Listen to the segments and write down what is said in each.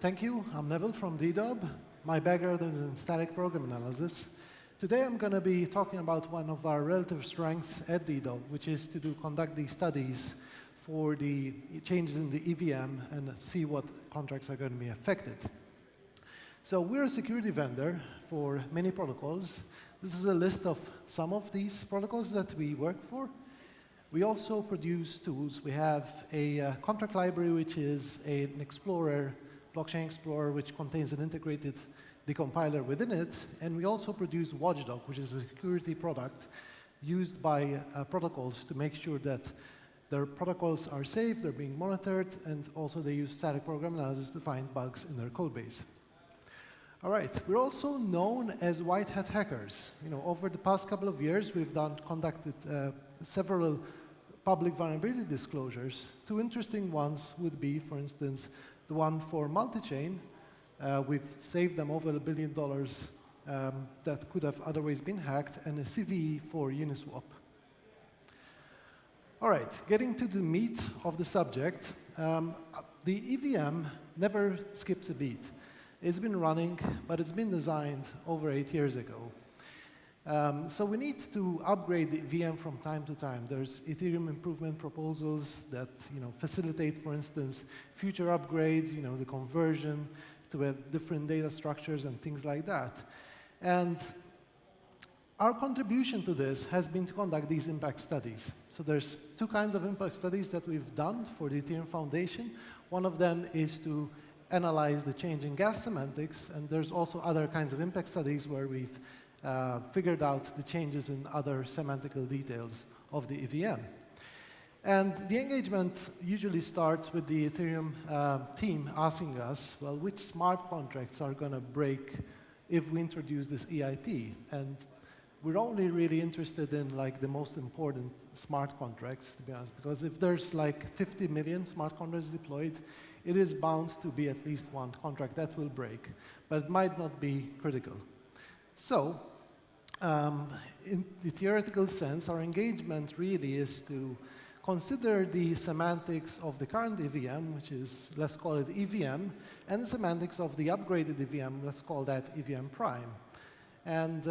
Thank you. I'm Neville from DDOB. My background is in static program analysis. Today I'm going to be talking about one of our relative strengths at DDOB, which is to conduct these studies for the changes in the EVM and see what contracts are going to be affected. So we're a security vendor for many protocols. This is a list of some of these protocols that we work for. We also produce tools. We have a contract library, which is an explorer, blockchain explorer, which contains an integrated decompiler within it. And we also produce Watchdog, which is a security product used by protocols to make sure that their protocols are safe, they're being monitored, and also they use static program analysis to find bugs in their code base. All right, we're also known as white hat hackers. Over the past couple of years, we've conducted several public vulnerability disclosures. Two interesting ones would be, for instance, the one for multi-chain. We've saved them over $1 billion that could have otherwise been hacked, and a CVE for Uniswap. All right, getting to the meat of the subject, the EVM never skips a beat. It's been running, but it's been designed over 8 years ago. So we need to upgrade the VM from time to time. There's Ethereum improvement proposals that facilitate, for instance, future upgrades, the conversion to have different data structures and things like that. And our contribution to this has been to conduct these impact studies. So there's two kinds of impact studies that we've done for the Ethereum Foundation. One of them is to analyze the change in gas semantics, and there's also other kinds of impact studies where we've figured out the changes in other semantical details of the EVM. And the engagement usually starts with the Ethereum team asking us, well, which smart contracts are going to break if we introduce this EIP? And we're only really interested in the most important smart contracts, to be honest, because if there's 50 million smart contracts deployed, it is bound to be at least one contract that will break, but it might not be critical. So, in the theoretical sense, our engagement really is to consider the semantics of the current EVM, which is, let's call it EVM, and the semantics of the upgraded EVM, let's call that EVM Prime. And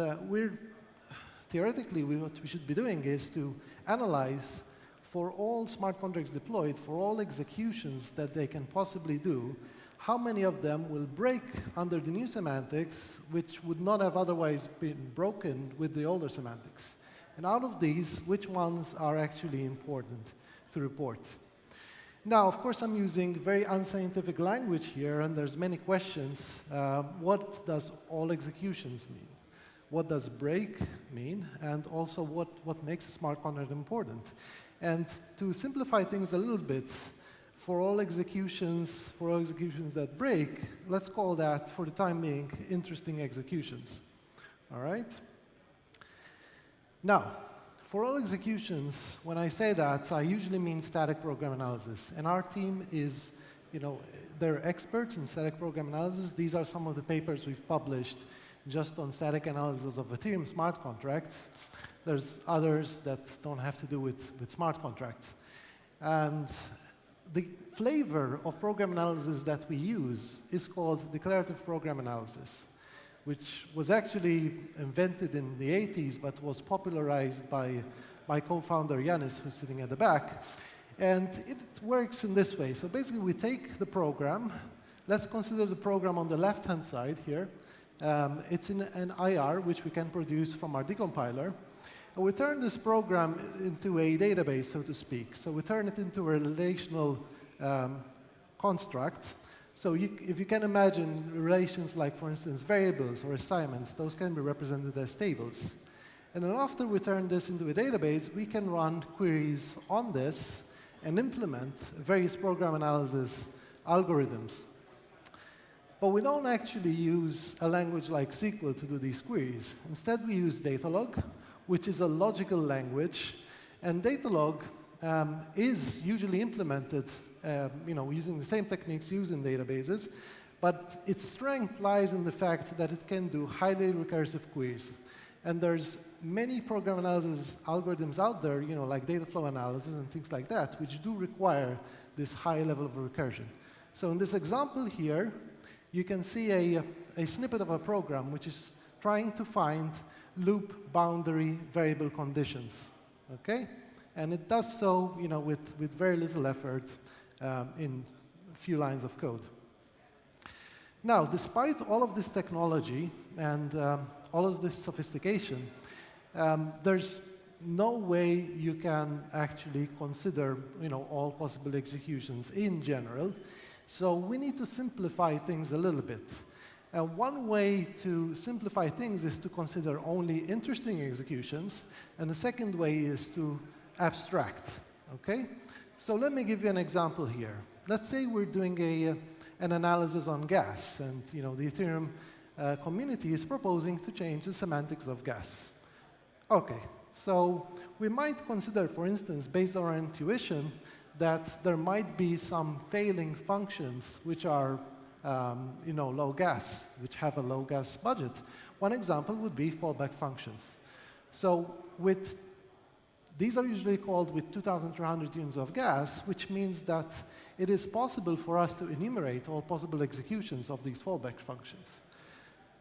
theoretically, what we should be doing is to analyze for all smart contracts deployed, for all executions that they can possibly do, how many of them will break under the new semantics, which would not have otherwise been broken with the older semantics. And out of these, which ones are actually important to report? Now, of course, I'm using very unscientific language here, and there's many questions. What does all executions mean? What does break mean? And also, what makes a smart contract important? And to simplify things a little bit, for all executions that break, let's call that, for the time being, interesting executions. All right? Now, for all executions, when I say that, I usually mean static program analysis. And our team is, they're experts in static program analysis. These are some of the papers we've published just on static analysis of Ethereum smart contracts. There's others that don't have to do with smart contracts. And the flavor of program analysis that we use is called declarative program analysis, which was actually invented in the 80s, but was popularized by my co-founder, Yanis, who's sitting at the back. And it works in this way. So basically, we take the program. Let's consider the program on the left-hand side here. It's in an IR, which we can produce from our decompiler. And we turn this program into a database, so to speak. So we turn it into a relational construct. So if you can imagine relations like, for instance, variables or assignments, those can be represented as tables. And then after we turn this into a database, we can run queries on this and implement various program analysis algorithms. But we don't actually use a language like SQL to do these queries. Instead, we use Datalog, which is a logical language. And Datalog is usually implemented using the same techniques used in databases. But its strength lies in the fact that it can do highly recursive queries. And there's many program analysis algorithms out there, like data flow analysis and things like that, which do require this high level of recursion. So in this example here, you can see a snippet of a program which is trying to find loop boundary variable conditions, okay? And it does so, with very little effort in a few lines of code. Now, despite all of this technology and all of this sophistication, there's no way you can actually consider, all possible executions in general. So we need to simplify things a little bit. And one way to simplify things is to consider only interesting executions, and the second way is to abstract, okay? So let me give you an example here. Let's say we're doing an analysis on gas, and the Ethereum community is proposing to change the semantics of gas. Okay, so we might consider, for instance, based on our intuition, that there might be some failing functions which are low gas, which have a low gas budget. One example would be fallback functions. So these are usually called with 2,300 units of gas, which means that it is possible for us to enumerate all possible executions of these fallback functions.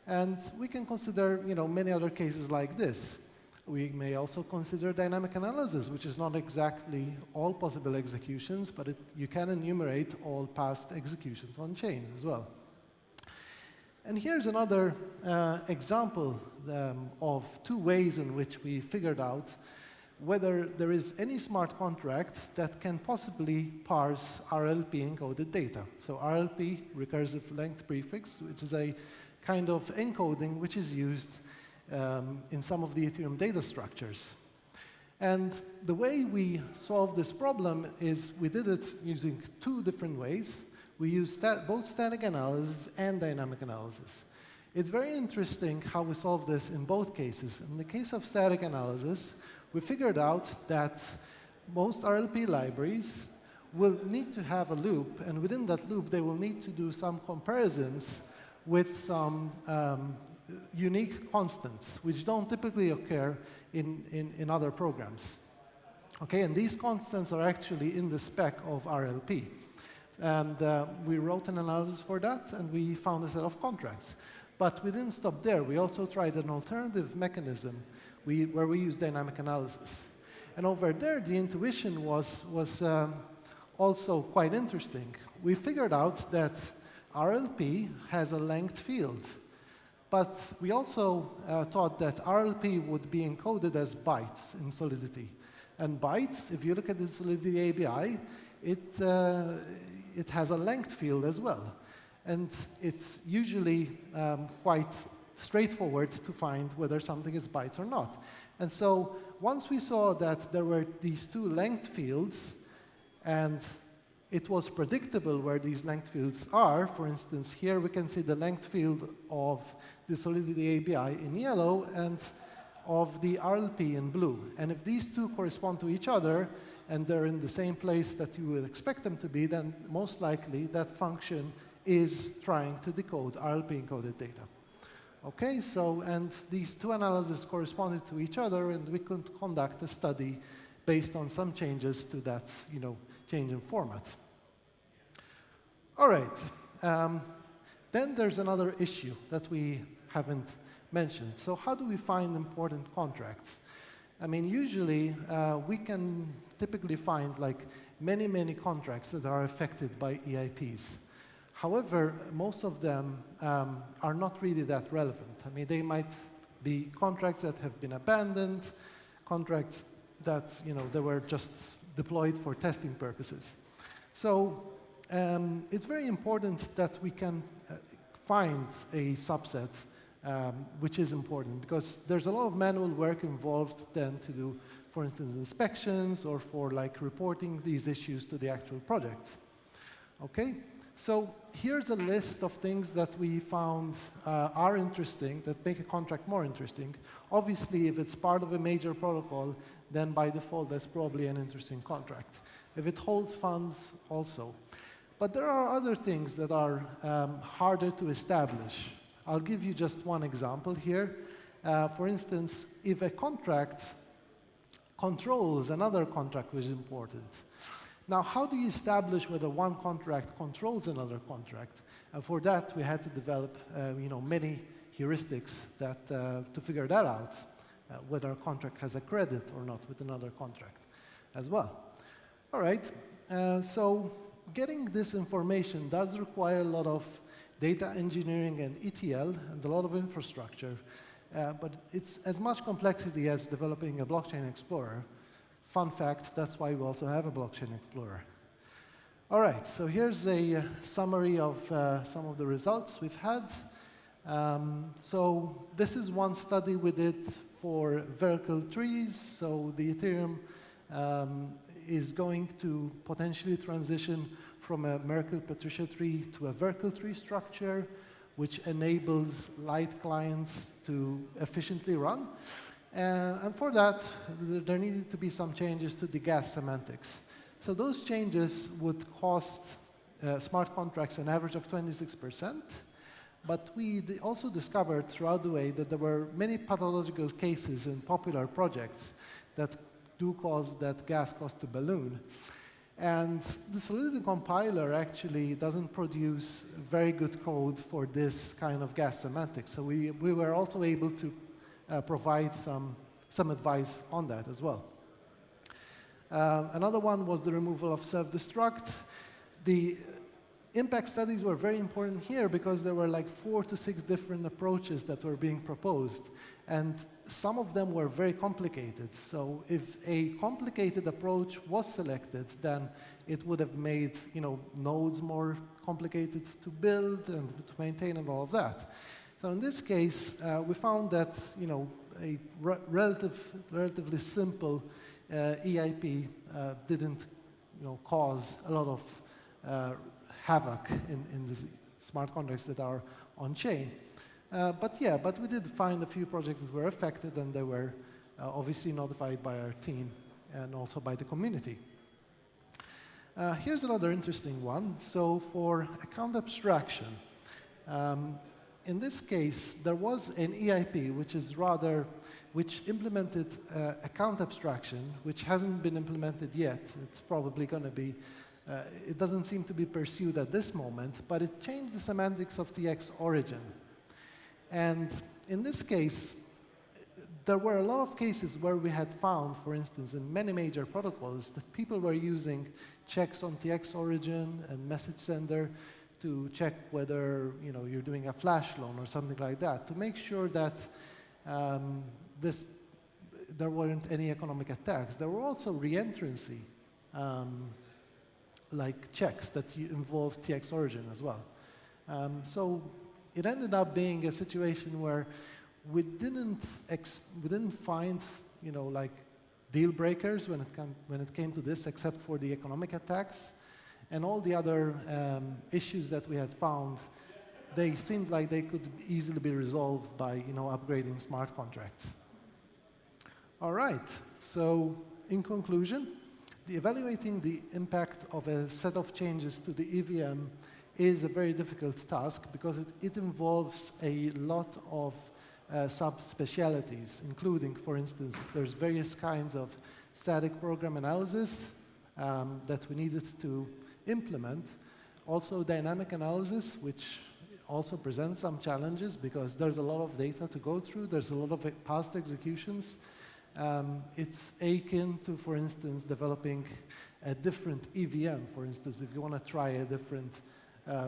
And we can consider many other cases like this. We may also consider dynamic analysis, which is not exactly all possible executions, but you can enumerate all past executions on chain as well. And here's another example of two ways in which we figured out whether there is any smart contract that can possibly parse RLP encoded data. So RLP, recursive length prefix, which is a kind of encoding which is used in some of the Ethereum data structures. And the way we solved this problem is we did it using two different ways. We used both static analysis and dynamic analysis. It's very interesting how we solved this in both cases. In the case of static analysis, we figured out that most RLP libraries will need to have a loop, and within that loop, they will need to do some comparisons with some unique constants, which don't typically occur in other programs. Okay, and these constants are actually in the spec of RLP. And we wrote an analysis for that, and we found a set of contracts. But we didn't stop there. We also tried an alternative mechanism where we use dynamic analysis. And over there, the intuition was also quite interesting. We figured out that RLP has a length field. But we also thought that RLP would be encoded as bytes in Solidity. And bytes, if you look at the Solidity ABI, it has a length field as well. And it's usually quite straightforward to find whether something is bytes or not. And so once we saw that there were these two length fields, and it was predictable where these length fields are, for instance, here we can see the length field of the Solidity ABI in yellow and of the RLP in blue. And if these two correspond to each other, and they're in the same place that you would expect them to be, then most likely that function is trying to decode RLP encoded data. Okay, so, and these two analyses corresponded to each other, and we could conduct a study based on some changes to that, change in format. All right, then there's another issue that we haven't mentioned. So how do we find important contracts? I mean, usually we can typically find like many contracts that are affected by EIPs. However, most of them are not really that relevant. I mean, they might be contracts that have been abandoned, contracts that, they were just deployed for testing purposes. So it's very important that we can find a subset which is important, because there's a lot of manual work involved then to do, for instance, inspections or for like reporting these issues to the actual projects. Okay, so here's a list of things that we found are interesting, that make a contract more interesting. Obviously, if it's part of a major protocol, then by default, that's probably an interesting contract. If it holds funds, also. But there are other things that are harder to establish. I'll give you just one example here. For instance, if a contract controls another contract which is important, Now, how do you establish whether one contract controls another contract? And for that, we had to develop many heuristics to figure that out, whether a contract has a credit or not with another contract as well. All right, so getting this information does require a lot of data engineering and ETL and a lot of infrastructure, but it's as much complexity as developing a blockchain explorer. Fun fact, that's why we also have a blockchain explorer. All right, so here's a summary of some of the results we've had. So this is one study we did for vertical trees. So the Ethereum is going to potentially transition from a Merkle-Patricia tree to a vertical tree structure, which enables light clients to efficiently run. And for that, there needed to be some changes to the gas semantics. So those changes would cost smart contracts an average of 26%. But we also discovered throughout the way that there were many pathological cases in popular projects that do cause that gas cost to balloon. And the Solidity compiler actually doesn't produce very good code for this kind of gas semantics. So we were also able to provide some advice on that as well. Another one was the removal of self-destruct. The impact studies were very important here because there were like 4 to 6 different approaches that were being proposed. And some of them were very complicated. So if a complicated approach was selected, then it would have made nodes more complicated to build and to maintain and all of that. So in this case, we found that a relatively simple EIP didn't cause a lot of havoc in the smart contracts that are on chain. But we did find a few projects that were affected, and they were obviously notified by our team and also by the community. Here's another interesting one. So for account abstraction, in this case, there was an EIP which implemented account abstraction, which hasn't been implemented yet. It's probably going to be, it doesn't seem to be pursued at this moment, but it changed the semantics of TX origin. And in this case, there were a lot of cases where we had found, for instance, in many major protocols, that people were using checks on TX origin and message sender to check whether you're doing a flash loan or something like that, to make sure that there weren't any economic attacks. There were also reentrancy, like checks that involved TX origin as well. So it ended up being a situation where we didn't find like deal breakers when it came to this, except for the economic attacks. And all the other issues that we had found, they seemed like they could easily be resolved by upgrading smart contracts. All right, so in conclusion, evaluating the impact of a set of changes to the EVM is a very difficult task because it involves a lot of sub-specialities, including, for instance, there's various kinds of static program analysis that we needed to implement. Also dynamic analysis, which also presents some challenges because there's a lot of data to go through. There's a lot of past executions. It's akin to, for instance, developing a different EVM, for instance, if you want to try a different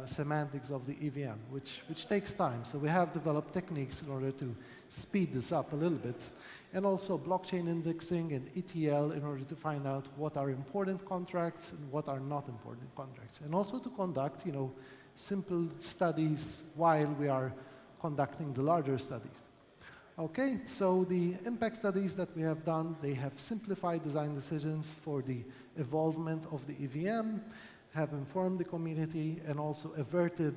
semantics of the EVM, which takes time. So we have developed techniques in order to speed this up a little bit. And also blockchain indexing and ETL in order to find out what are important contracts and what are not important contracts. And also to conduct, simple studies while we are conducting the larger studies. Okay, so the impact studies that we have done, they have simplified design decisions for the evolvement of the EVM, have informed the community, and also averted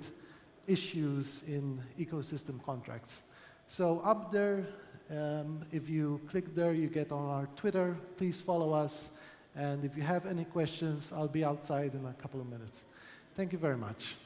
issues in ecosystem contracts. So up there, if you click there, you get on our Twitter. Please follow us. And if you have any questions, I'll be outside in a couple of minutes. Thank you very much.